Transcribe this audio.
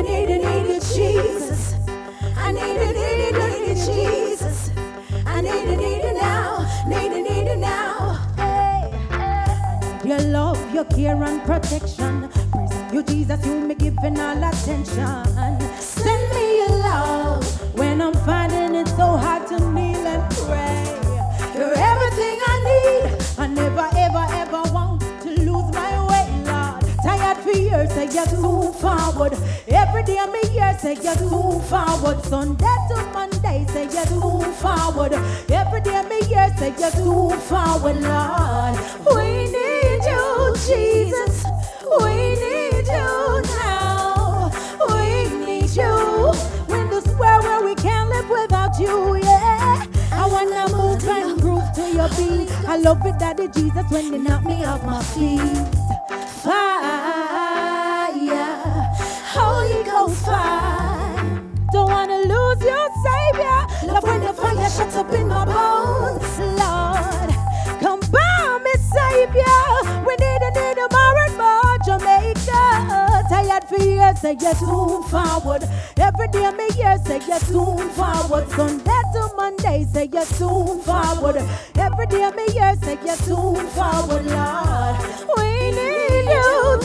need you, Jesus. I need you, Jesus. I need you now, need you now. Hey. Your love, your care and protection. Praising you, Jesus, you me giving all attention. Send me your love when I'm finding it so hard to kneel and pray. You're everything I need. I never, ever, ever want to lose my way, Lord. Tired for years, say you're too forward. Every day me here, say you're too forward. Sunday to Monday, say you're too forward. Every day me here, say you're too forward, Lord. We need you, Jesus. We need you now. We need you. When this world where we can't live without you, yeah. I wanna move and groove to your beat. I love it, Daddy Jesus, when you knock me off my feet. Fire, Holy Ghost fire. Don't wanna lose your Savior. Love when the fire shuts up in my bones, Lord. Come by me, Savior. We need more and more, Jamaica. Tired for years, say you're too forward. Every day me here, say you're too forward. Sunday to Monday, say you're too forward. Every day me here, say you're too forward, Lord.